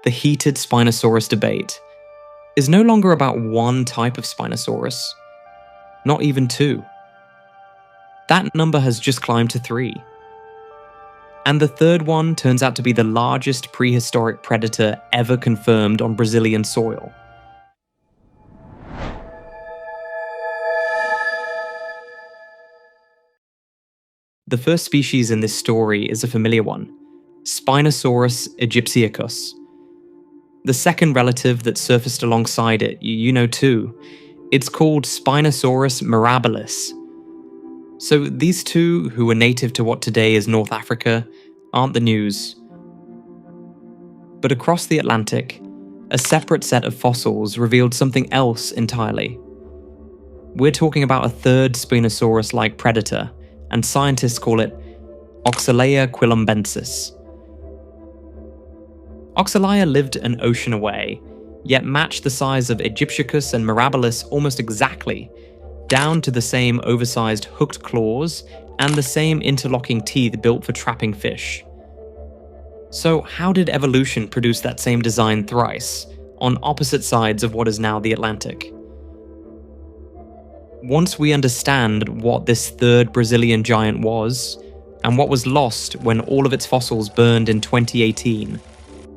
the heated Spinosaurus debate is no longer about one type of Spinosaurus, not even two. That number has just climbed to 3. And the third one turns out to be the largest prehistoric predator ever confirmed on Brazilian soil. The first species in this story is a familiar one, Spinosaurus aegyptiacus. The second relative that surfaced alongside it, you know too. It's called Spinosaurus mirabilis. So these two, who were native to what today is North Africa, aren't the news. But across the Atlantic, a separate set of fossils revealed something else entirely. We're talking about a third Spinosaurus-like predator, and scientists call it Oxylea quilombensis. Oxylea lived an ocean away, yet matched the size of Aegyptiacus and mirabilis almost exactly, down to the same oversized hooked claws and the same interlocking teeth built for trapping fish. So how did evolution produce that same design thrice, on opposite sides of what is now the Atlantic? Once we understand what this third Brazilian giant was, and what was lost when all of its fossils burned in 2018,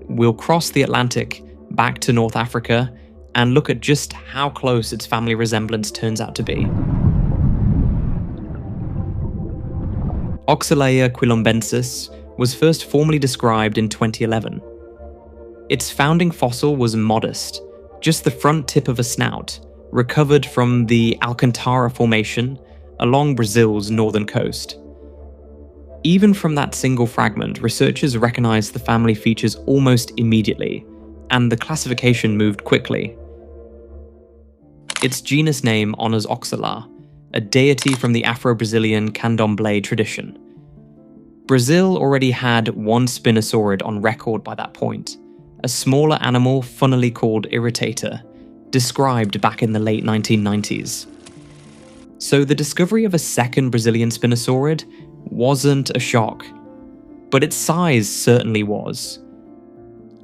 we'll cross the Atlantic back to North Africa and look at just how close its family resemblance turns out to be. Oxylea quilombensis was first formally described in 2011. Its founding fossil was modest, just the front tip of a snout, recovered from the Alcantara Formation along Brazil's northern coast. Even from that single fragment, researchers recognized the family features almost immediately, and the classification moved quickly. Its genus name honors Oxylar, a deity from the Afro-Brazilian candomblé tradition. Brazil already had one spinosaurid on record by that point, a smaller animal funnily called irritator, described back in the late 1990s. So the discovery of a second Brazilian spinosaurid wasn't a shock, but its size certainly was.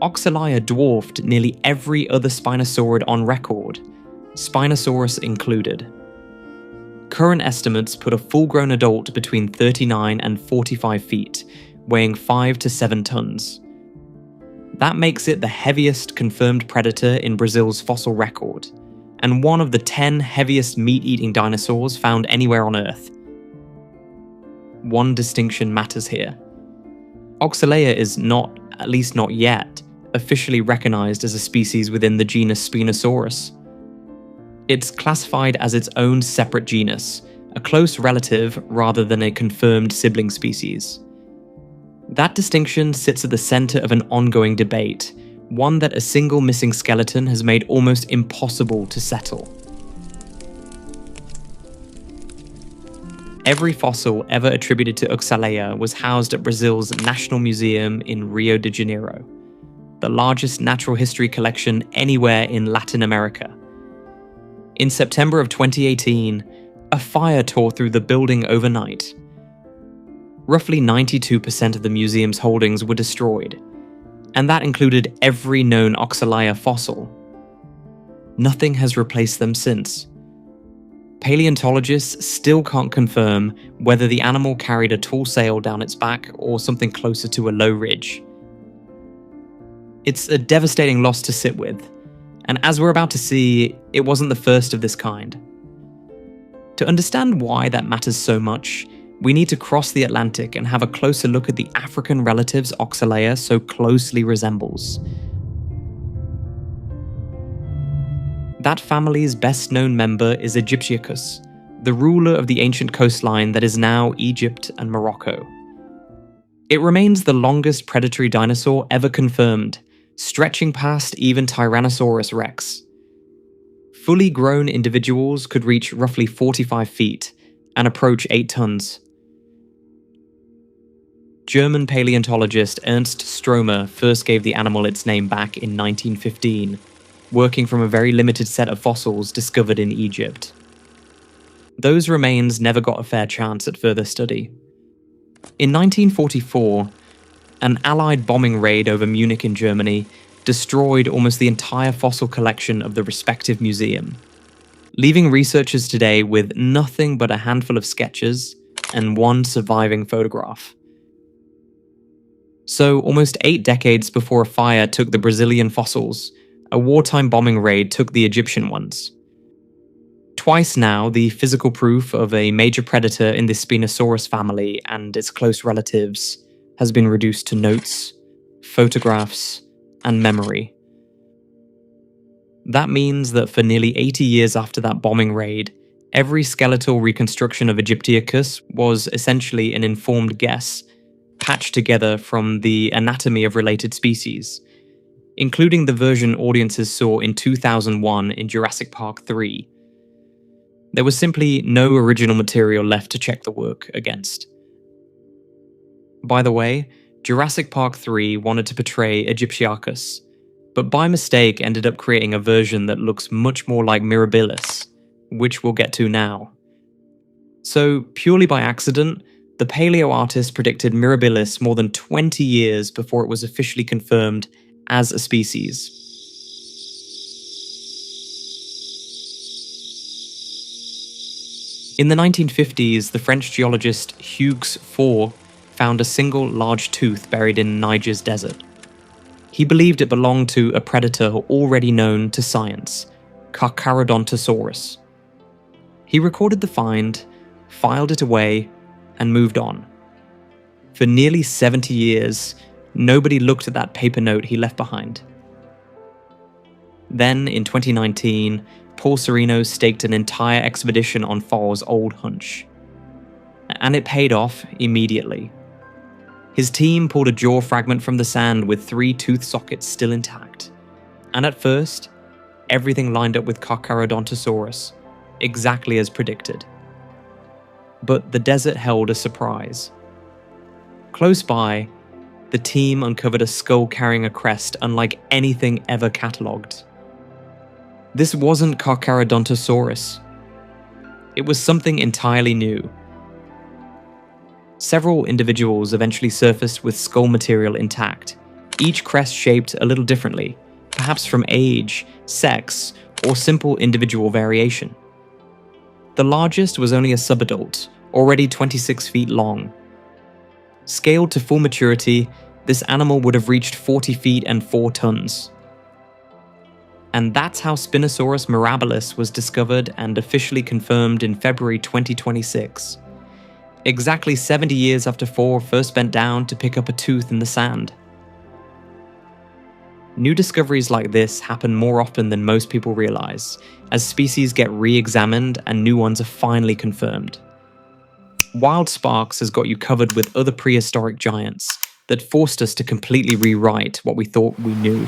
Oxylea dwarfed nearly every other spinosaurid on record, Spinosaurus included. Current estimates put a full-grown adult between 39 and 45 feet, weighing 5 to 7 tons. That makes it the heaviest confirmed predator in Brazil's fossil record, and one of the 10 heaviest meat-eating dinosaurs found anywhere on Earth. One distinction matters here. Oxylea is not, at least not yet, officially recognized as a species within the genus Spinosaurus. It's classified as its own separate genus, a close relative rather than a confirmed sibling species. That distinction sits at the center of an ongoing debate, one that a single missing skeleton has made almost impossible to settle. Every fossil ever attributed to Oxylea was housed at Brazil's National Museum in Rio de Janeiro, the largest natural history collection anywhere in Latin America. In September of 2018, a fire tore through the building overnight. Roughly 92% of the museum's holdings were destroyed, and that included every known Oxylea fossil. Nothing has replaced them since. Paleontologists still can't confirm whether the animal carried a tall sail down its back or something closer to a low ridge. It's a devastating loss to sit with, and as we're about to see, it wasn't the first of this kind. To understand why that matters so much, we need to cross the Atlantic and have a closer look at the African relatives Oxylea so closely resembles. That family's best-known member is Aegyptiacus, the ruler of the ancient coastline that is now Egypt and Morocco. It remains the longest predatory dinosaur ever confirmed, stretching past even Tyrannosaurus rex. Fully grown individuals could reach roughly 45 feet and approach 8 tons. German paleontologist Ernst Stromer first gave the animal its name back in 1915, working from a very limited set of fossils discovered in Egypt. Those remains never got a fair chance at further study. In 1944, an Allied bombing raid over Munich in Germany destroyed almost the entire fossil collection of the respective museum, leaving researchers today with nothing but a handful of sketches and one surviving photograph. So, almost 8 decades before a fire took the Brazilian fossils, a wartime bombing raid took the Egyptian ones. Twice now, the physical proof of a major predator in the Spinosaurus family and its close relatives has been reduced to notes, photographs, and memory. That means that for nearly 80 years after that bombing raid, every skeletal reconstruction of aegyptiacus was essentially an informed guess, patched together from the anatomy of related species, including the version audiences saw in 2001 in Jurassic Park 3. There was simply no original material left to check the work against. By the way, Jurassic Park 3 wanted to portray aegyptiacus, but by mistake ended up creating a version that looks much more like mirabilis, which we'll get to now. So, purely by accident, the paleo artist predicted mirabilis more than 20 years before it was officially confirmed as a species. In the 1950s, the French geologist Hugues Faure found a single large tooth buried in Niger's desert. He believed it belonged to a predator already known to science, Carcharodontosaurus. He recorded the find, filed it away, and moved on. For nearly 70 years, nobody looked at that paper note he left behind. Then, in 2019, Paul Sereno staked an entire expedition on Faure's old hunch. And it paid off immediately. His team pulled a jaw fragment from the sand with 3 tooth sockets still intact. And at first, everything lined up with Carcharodontosaurus, exactly as predicted. But the desert held a surprise. Close by, the team uncovered a skull carrying a crest unlike anything ever catalogued. This wasn't Carcharodontosaurus. It was something entirely new. Several individuals eventually surfaced with skull material intact, each crest shaped a little differently, perhaps from age, sex, or simple individual variation. The largest was only a subadult, already 26 feet long. Scaled to full maturity, this animal would have reached 40 feet and 4 tons. And that's how Spinosaurus mirabilis was discovered and officially confirmed in February 2026. Exactly 70 years after Faure first bent down to pick up a tooth in the sand. New discoveries like this happen more often than most people realize, as species get re-examined and new ones are finally confirmed. Wild Sparks has got you covered with other prehistoric giants that forced us to completely rewrite what we thought we knew.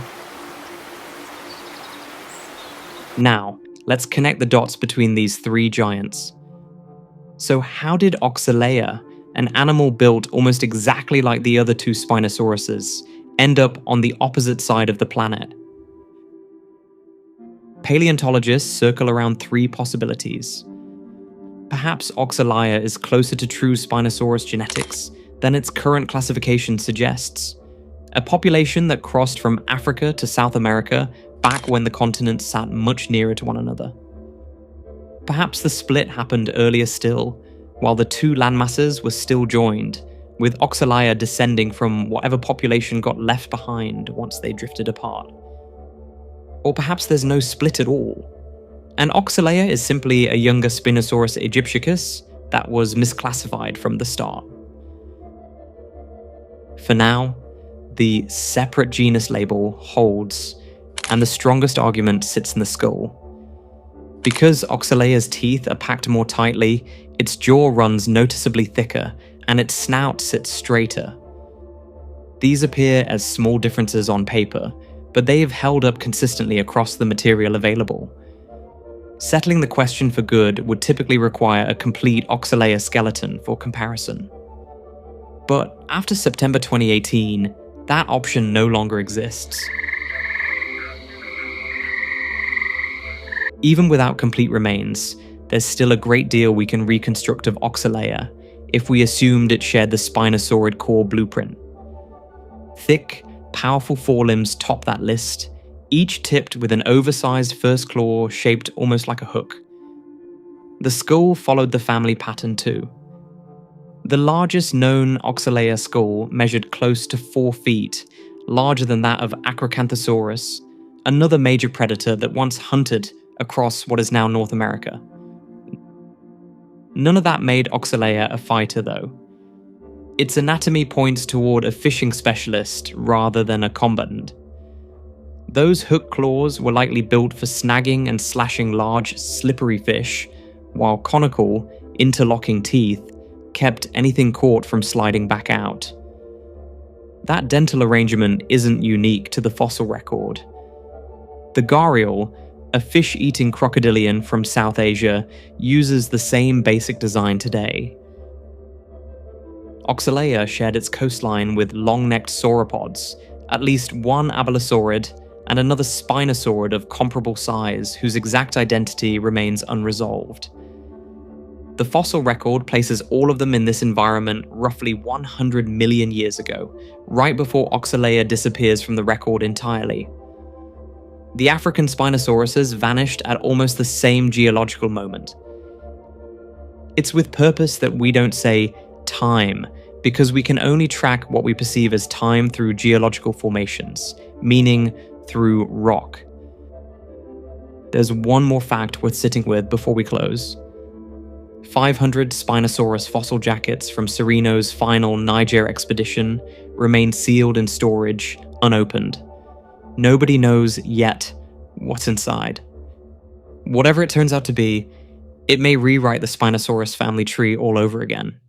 Now, let's connect the dots between these 3 giants. So how did Oxalea, an animal built almost exactly like the other 2 Spinosauruses, end up on the opposite side of the planet? Paleontologists circle around 3 possibilities. Perhaps Oxalea is closer to true Spinosaurus genetics than its current classification suggests. A population that crossed from Africa to South America back when the continents sat much nearer to one another. Perhaps the split happened earlier still, while the 2 landmasses were still joined, with Oxalea descending from whatever population got left behind once they drifted apart. Or perhaps there's no split at all, and Oxalea is simply a younger Spinosaurus aegyptiacus that was misclassified from the start. For now, the separate genus label holds, and the strongest argument sits in the skull. Because Oxalea's teeth are packed more tightly, its jaw runs noticeably thicker, and its snout sits straighter. These appear as small differences on paper, but they have held up consistently across the material available. Settling the question for good would typically require a complete Oxalea skeleton for comparison. But after September 2018, that option no longer exists. Even without complete remains, there's still a great deal we can reconstruct of Oxalea if we assumed it shared the Spinosaurid core blueprint. Thick, Powerful forelimbs top that list, each tipped with an oversized first claw shaped almost like a hook. The skull followed the family pattern too. The largest known Oxalea skull measured close to 4 feet, larger than that of Acrocanthosaurus, another major predator that once hunted across what is now North America. None of that made Oxalea a fighter though. Its anatomy points toward a fishing specialist rather than a combatant. Those hook claws were likely built for snagging and slashing large, slippery fish, while conical, interlocking teeth kept anything caught from sliding back out. That dental arrangement isn't unique to the fossil record. The gharial, a fish-eating crocodilian from South Asia, uses the same basic design today. Oxalea shared its coastline with long-necked sauropods, at least one abelosaurid and another spinosaurid of comparable size whose exact identity remains unresolved. The fossil record places all of them in this environment roughly 100 million years ago, right before Oxalea disappears from the record entirely. The African Spinosauruses vanished at almost the same geological moment. It's with purpose that we don't say time, because we can only track what we perceive as time through geological formations, meaning through rock. There's one more fact worth sitting with before we close. 500 Spinosaurus fossil jackets from Serino's final Niger expedition remain sealed in storage, unopened. Nobody knows yet what's inside. Whatever it turns out to be, it may rewrite the Spinosaurus family tree all over again.